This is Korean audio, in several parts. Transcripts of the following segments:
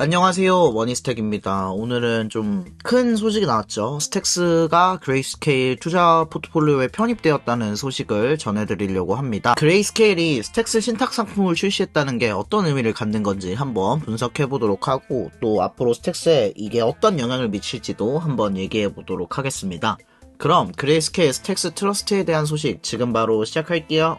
안녕하세요, 머니스택입니다. 오늘은 좀 큰 소식이 나왔죠. 스택스가 그레이스케일 투자 포트폴리오에 편입되었다는 소식을 전해드리려고 합니다. 그레이스케일이 스택스 신탁 상품을 출시했다는 게 어떤 의미를 갖는 건지 한번 분석해보도록 하고, 또 앞으로 스택스에 이게 어떤 영향을 미칠지도 한번 얘기해보도록 하겠습니다. 그럼 그레이스케일 스택스 트러스트에 대한 소식 지금 바로 시작할게요.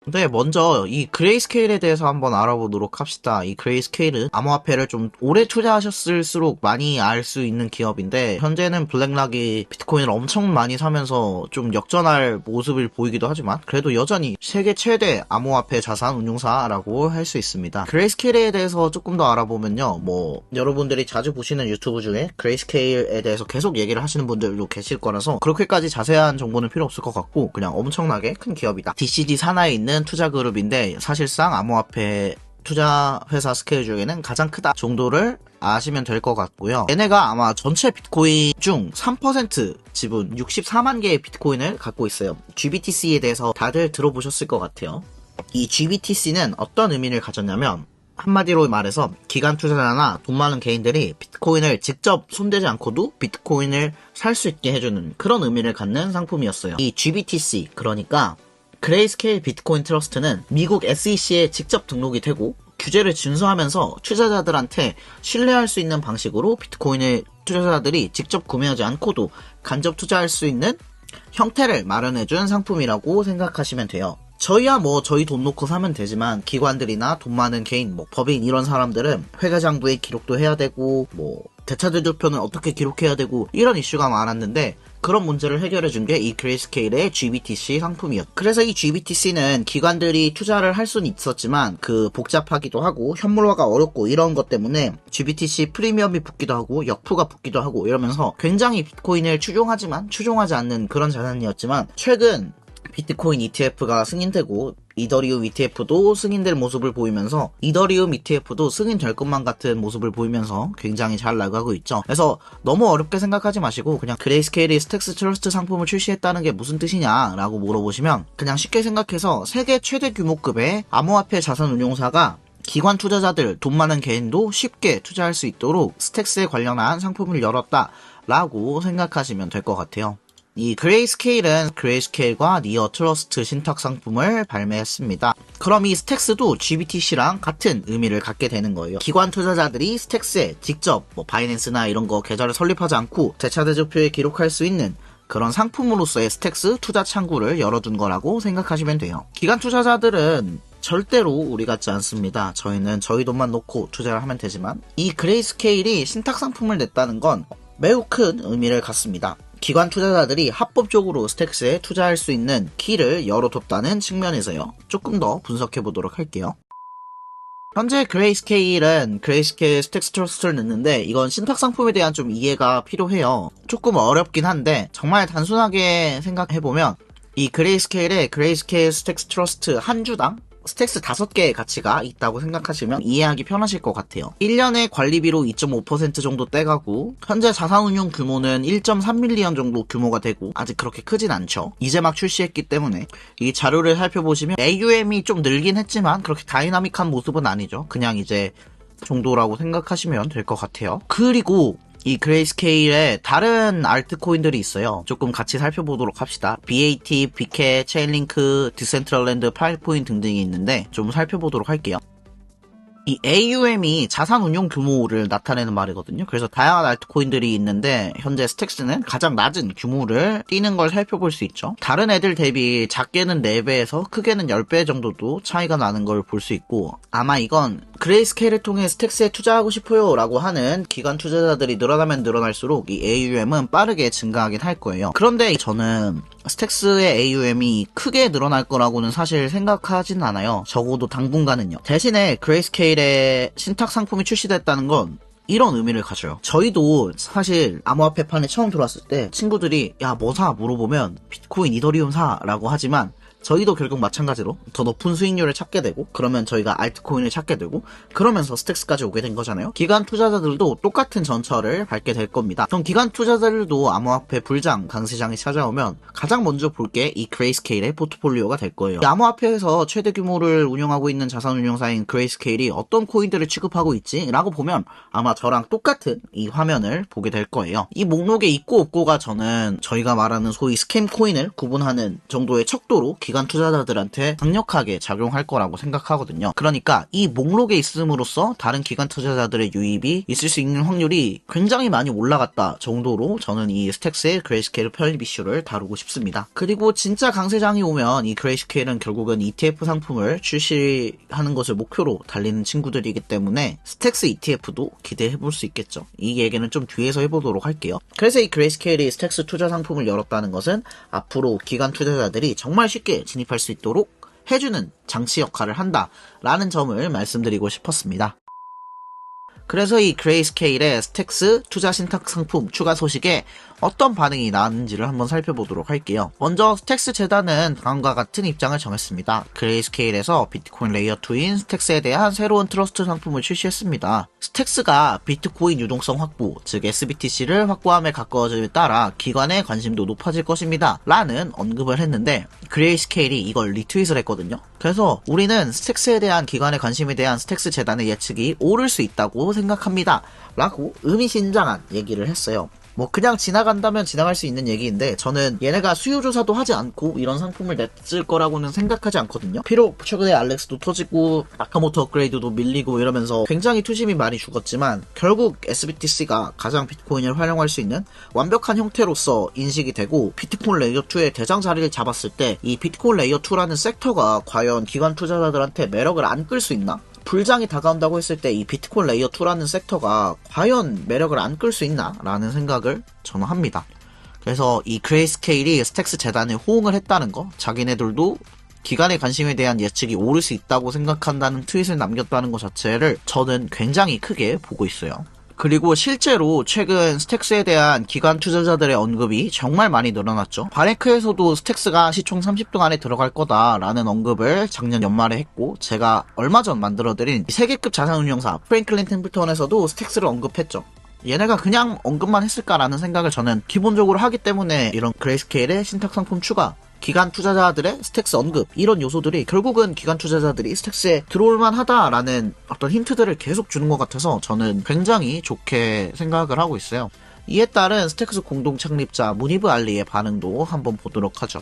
네, 먼저 이 그레이스케일에 대해서 한번 알아보도록 합시다. 이 그레이스케일은 암호화폐를 좀 오래 투자하셨을수록 많이 알 수 있는 기업인데, 현재는 블랙락이 비트코인을 엄청 많이 사면서 좀 역전할 모습을 보이기도 하지만, 그래도 여전히 세계 최대 암호화폐 자산 운용사라고 할 수 있습니다. 그레이스케일에 대해서 조금 더 알아보면요, 여러분들이 자주 보시는 유튜브 중에 그레이스케일에 대해서 계속 얘기를 하시는 분들도 계실 거라서 그렇게까지 자세한 정보는 필요 없을 것 같고, 그냥 엄청나게 큰 기업이다. DCG 산하에 있는 투자 그룹인데, 사실상 암호화폐 투자 회사 스케일 중에는 가장 크다 정도를 아시면 될 것 같고요. 얘네가 아마 전체 비트코인 중 3% 지분 64만 개의 비트코인을 갖고 있어요. GBTC에 대해서 다들 들어보셨을 것 같아요. 이 GBTC는 어떤 의미를 가졌냐면, 한마디로 말해서 기관 투자자나 돈 많은 개인들이 비트코인을 직접 손대지 않고도 비트코인을 살 수 있게 해주는 그런 의미를 갖는 상품이었어요. 이 GBTC, 그러니까 그레이스케일 비트코인 트러스트는 미국 SEC에 직접 등록이 되고, 규제를 준수하면서 투자자들한테 신뢰할 수 있는 방식으로 비트코인을 투자자들이 직접 구매하지 않고도 간접 투자할 수 있는 형태를 마련해준 상품이라고 생각하시면 돼요. 저희야 저희 돈 놓고 사면 되지만, 기관들이나 돈 많은 개인, 법인 이런 사람들은 회계장부에 기록도 해야 되고, 대차대조표는 어떻게 기록해야 되고, 이런 이슈가 많았는데, 그런 문제를 해결해준 게 이 그레이스케일의 GBTC 상품이었죠. 그래서 이 GBTC는 기관들이 투자를 할 수는 있었지만, 복잡하기도 하고, 현물화가 어렵고, 이런 것 때문에 GBTC 프리미엄이 붙기도 하고, 역프가 붙기도 하고, 이러면서 굉장히 비트코인을 추종하지만, 추종하지 않는 그런 자산이었지만, 최근 비트코인 ETF가 승인되고, 이더리움 ETF도 승인될 모습을 보이면서, 이더리움 ETF도 승인될 것만 같은 모습을 보이면서 굉장히 잘 나가고 있죠. 그래서 너무 어렵게 생각하지 마시고, 그냥 그레이스케일이 스택스 트러스트 상품을 출시했다는 게 무슨 뜻이냐 라고 물어보시면, 그냥 쉽게 생각해서 세계 최대 규모급의 암호화폐 자산 운용사가 기관 투자자들, 돈 많은 개인도 쉽게 투자할 수 있도록 스택스에 관련한 상품을 열었다 라고 생각하시면 될 것 같아요. 이 그레이스케일은 그레이스케일과 니어 트러스트 신탁 상품을 발매했습니다. 그럼 이 스택스도 GBTC랑 같은 의미를 갖게 되는 거예요. 기관 투자자들이 스택스에 직접 바이낸스나 이런 거 계좌를 설립하지 않고 대차대조표에 기록할 수 있는 그런 상품으로서의 스택스 투자 창구를 열어둔 거라고 생각하시면 돼요. 기관 투자자들은 절대로 우리 같지 않습니다. 저희는 저희 돈만 놓고 투자를 하면 되지만, 이 그레이스케일이 신탁 상품을 냈다는 건 매우 큰 의미를 갖습니다. 기관 투자자들이 합법적으로 스택스에 투자할 수 있는 키를 열어뒀다는 측면에서요. 조금 더 분석해보도록 할게요. 현재 그레이스케일은 그레이스케일 스택스 트러스트를 넣는데, 이건 신탁 상품에 대한 좀 이해가 필요해요. 조금 어렵긴 한데, 정말 단순하게 생각해보면, 이 그레이스케일의 그레이스케일 스택스 트러스트 한 주당 스택스 5개의 가치가 있다고 생각하시면 이해하기 편하실 것 같아요. 1년에 관리비로 2.5% 정도 떼가고, 현재 자산운용 규모는 1.3밀리언 정도 규모가 되고, 아직 그렇게 크진 않죠. 이제 막 출시했기 때문에. 이 자료를 살펴보시면 AUM이 좀 늘긴 했지만 그렇게 다이나믹한 모습은 아니죠. 그냥 이제 정도라고 생각하시면 될 것 같아요. 그리고 이 그레이스케일에 다른 알트코인들이 있어요. 조금 같이 살펴보도록 합시다. BAT, BK, 체인링크, 디센트럴랜드, 파일코인 등등이 있는데 좀 살펴보도록 할게요. 이 AUM이 자산 운용 규모를 나타내는 말이거든요. 그래서 다양한 알트코인들이 있는데, 현재 스택스는 가장 낮은 규모를 띄는 걸 살펴볼 수 있죠. 다른 애들 대비 작게는 4배에서 크게는 10배 정도도 차이가 나는 걸 볼 수 있고, 아마 이건 그레이스케일을 통해 스택스에 투자하고 싶어요 라고 하는 기관 투자자들이 늘어나면 늘어날수록 이 AUM은 빠르게 증가하긴 할 거예요. 그런데 저는 스택스의 AUM이 크게 늘어날 거라고는 사실 생각하진 않아요. 적어도 당분간은요. 대신에 그레이스케일의 신탁 상품이 출시됐다는 건 이런 의미를 가져요. 저희도 사실 암호화폐판에 처음 들어왔을 때 친구들이 야 뭐 사? 물어보면 비트코인, 이더리움 사 라고 하지만, 저희도 결국 마찬가지로 더 높은 수익률을 찾게 되고, 그러면 저희가 알트코인을 찾게 되고, 그러면서 스택스까지 오게 된 거잖아요. 기관 투자자들도 똑같은 전철을 밟게 될 겁니다. 그럼 기관 투자자들도 암호화폐 불장, 강세장이 찾아오면 가장 먼저 볼 게 이 그레이스케일의 포트폴리오가 될 거예요. 이 암호화폐에서 최대 규모를 운영하고 있는 자산운용사인 그레이스케일이 어떤 코인들을 취급하고 있지? 라고 보면 아마 저랑 똑같은 이 화면을 보게 될 거예요. 이 목록에 있고 없고가 저는 저희가 말하는 소위 스캠 코인을 구분하는 정도의 척도로 기관 투자자들한테 강력하게 작용할 거라고 생각하거든요. 그러니까 이 목록에 있음으로써 다른 기관 투자자들의 유입이 있을 수 있는 확률이 굉장히 많이 올라갔다 정도로 저는 이 스택스의 그레이스케일 편입 이슈를 다루고 싶습니다. 그리고 진짜 강세장이 오면 이 그레이스케일은 결국은 ETF 상품을 출시하는 것을 목표로 달리는 친구들이기 때문에 스택스 ETF도 기대해볼 수 있겠죠. 이 얘기는 좀 뒤에서 해보도록 할게요. 그래서 이 그레이스케일이 스택스 투자 상품을 열었다는 것은 앞으로 기관 투자자들이 정말 쉽게 진입할 수 있도록 해주는 장치 역할을 한다라는 점을 말씀드리고 싶었습니다. 그래서 이 그레이스케일의 스택스 투자 신탁 상품 추가 소식에 어떤 반응이 나왔는지를 한번 살펴보도록 할게요. 먼저 스택스 재단은 다음과 같은 입장을 정했습니다. 그레이스케일에서 비트코인 레이어2인 스택스에 대한 새로운 트러스트 상품을 출시했습니다. 스택스가 비트코인 유동성 확보, 즉 SBTC를 확보함에 가까워짐에 따라 기관의 관심도 높아질 것입니다. 라는 언급을 했는데 그레이스케일이 이걸 리트윗을 했거든요. 그래서 우리는 스택스에 대한 기관의 관심에 대한 스택스 재단의 예측이 오를 수 있다고 생각합니다. 라고 의미심장한 얘기를 했어요. 뭐 그냥 지나간다면 지나갈 수 있는 얘기인데 저는 얘네가 수요조사도 하지 않고 이런 상품을 냈을 거라고는 생각하지 않거든요. 비록 최근에 알렉스도 터지고 나카모토 업그레이드도 밀리고 이러면서 굉장히 투심이 많이 죽었지만 결국 SBTC가 가장 비트코인을 활용할 수 있는 완벽한 형태로서 인식이 되고 비트코인 레이어2의 대장 자리를 잡았을 때 이 비트코인 레이어2라는 섹터가 과연 기관 투자자들한테 매력을 안 끌 수 있나? 불장이 다가온다고 했을 때 이 비트코인 레이어2라는 섹터가 과연 매력을 안 끌 수 있나? 라는 생각을 저는 합니다. 그래서 이 그레이스케일이 스택스 재단에 호응을 했다는 거, 자기네들도 기관의 관심에 대한 예측이 오를 수 있다고 생각한다는 트윗을 남겼다는 것 자체를 저는 굉장히 크게 보고 있어요. 그리고 실제로 최근 스택스에 대한 기관 투자자들의 언급이 정말 많이 늘어났죠. 바레크에서도 스택스가 시총 30등 안에 들어갈 거다라는 언급을 작년 연말에 했고, 제가 얼마 전 만들어드린 세계급 자산운용사 프랭클린 템플턴에서도 스택스를 언급했죠. 얘네가 그냥 언급만 했을까라는 생각을 저는 기본적으로 하기 때문에 이런 그레이스케일의 신탁상품 추가, 기관 투자자들의 스택스 언급, 이런 요소들이 결국은 기관 투자자들이 스택스에 들어올만 하다라는 어떤 힌트들을 계속 주는 것 같아서 저는 굉장히 좋게 생각을 하고 있어요. 이에 따른 스택스 공동 창립자 무니브 알리의 반응도 한번 보도록 하죠.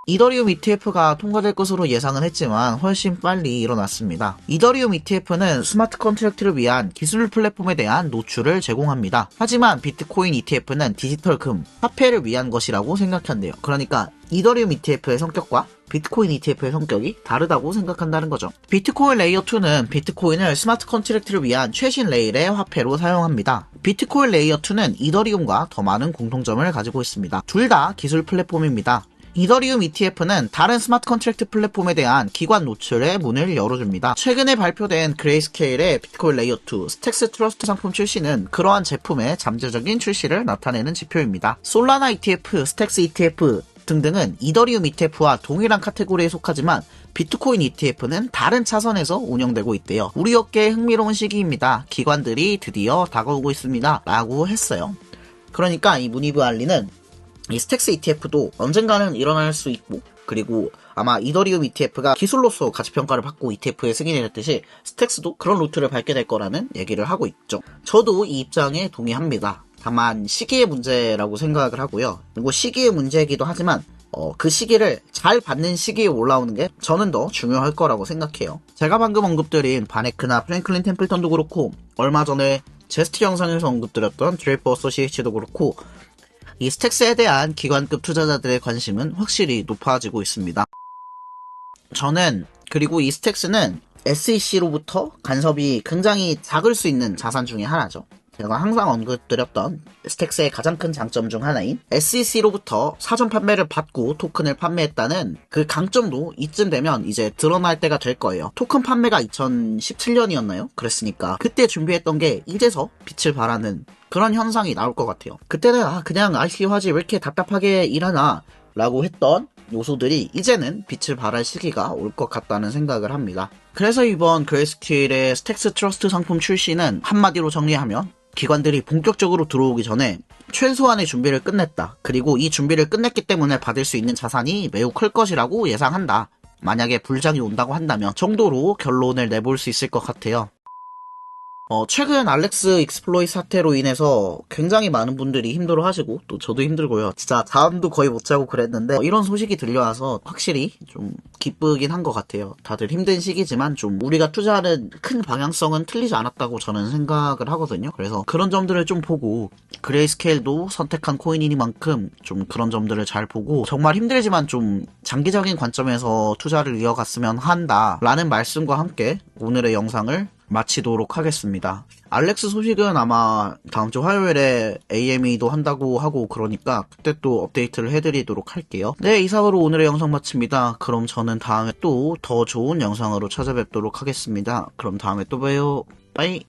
이더리움 ETF가 통과될 것으로 예상은 했지만 훨씬 빨리 일어났습니다. 이더리움 ETF는 스마트 컨트랙트를 위한 기술 플랫폼에 대한 노출을 제공합니다. 하지만 비트코인 ETF는 디지털 금, 화폐를 위한 것이라고 생각한대요. 그러니까 이더리움 ETF의 성격과 비트코인 ETF의 성격이 다르다고 생각한다는 거죠. 비트코인 레이어2는 비트코인을 스마트 컨트랙트를 위한 최신 레일의 화폐로 사용합니다. 비트코인 레이어2는 이더리움과 더 많은 공통점을 가지고 있습니다. 둘 다 기술 플랫폼입니다. 이더리움 ETF는 다른 스마트 컨트랙트 플랫폼에 대한 기관 노출의 문을 열어줍니다. 최근에 발표된 그레이스케일의 비트코인 레이어2 스택스 트러스트 상품 출시는 그러한 제품의 잠재적인 출시를 나타내는 지표입니다. 솔라나 ETF, 스택스 ETF 등등은 이더리움 ETF와 동일한 카테고리에 속하지만 비트코인 ETF는 다른 차선에서 운영되고 있대요. 우리 업계의 흥미로운 시기입니다. 기관들이 드디어 다가오고 있습니다. 라고 했어요. 그러니까 이 무니브 알리는 이 스택스 ETF도 언젠가는 일어날 수 있고, 그리고 아마 이더리움 ETF가 기술로서 가치평가를 받고 ETF에 승인이 됐듯이 스택스도 그런 루트를 밟게 될 거라는 얘기를 하고 있죠. 저도 이 입장에 동의합니다. 다만 시기의 문제라고 생각을 하고요. 그리고 시기의 문제이기도 하지만 그 시기를 잘 받는 시기에 올라오는 게 저는 더 중요할 거라고 생각해요. 제가 방금 언급드린 바네크나 프랭클린 템플턴도 그렇고, 얼마 전에 제스트 영상에서 언급드렸던 드레이퍼 어소시에이츠도 그렇고, 이 스택스에 대한 기관급 투자자들의 관심은 확실히 높아지고 있습니다. 저는 그리고 이 스택스는 SEC로부터 간섭이 굉장히 작을 수 있는 자산 중에 하나죠. 제가 항상 언급드렸던 스택스의 가장 큰 장점 중 하나인 SEC로부터 사전 판매를 받고 토큰을 판매했다는 그 강점도 이쯤 되면 이제 드러날 때가 될 거예요. 토큰 판매가 2017년이었나요? 그랬으니까 그때 준비했던 게 이제서 빛을 발하는 그런 현상이 나올 것 같아요. 그때는 그냥 ICO 하지 왜 이렇게 답답하게 일하나 라고 했던 요소들이 이제는 빛을 발할 시기가 올 것 같다는 생각을 합니다. 그래서 이번 그레이스케일의 스택스 트러스트 상품 출시는 한마디로 정리하면 기관들이 본격적으로 들어오기 전에 최소한의 준비를 끝냈다. 그리고 이 준비를 끝냈기 때문에 받을 수 있는 자산이 매우 클 것이라고 예상한다. 만약에 불장이 온다고 한다면 정도로 결론을 내볼 수 있을 것 같아요. 최근 알렉스 익스플로이 사태로 인해서 굉장히 많은 분들이 힘들어 하시고, 또 저도 힘들고요. 진짜 잠도 거의 못 자고 그랬는데, 이런 소식이 들려와서 확실히 좀 기쁘긴 한 것 같아요. 다들 힘든 시기지만 좀 우리가 투자하는 큰 방향성은 틀리지 않았다고 저는 생각을 하거든요. 그래서 그런 점들을 좀 보고, 그레이스케일도 선택한 코인이니만큼 좀 그런 점들을 잘 보고, 정말 힘들지만 좀 장기적인 관점에서 투자를 이어갔으면 한다라는 말씀과 함께 오늘의 영상을 마치도록 하겠습니다. 알렉스 소식은 아마 다음주 화요일에 AME도 한다고 하고 그러니까 그때 또 업데이트를 해드리도록 할게요. 네, 이상으로 오늘의 영상 마칩니다. 그럼 저는 다음에 또 더 좋은 영상으로 찾아뵙도록 하겠습니다. 그럼 다음에 또 봬요. 빠이.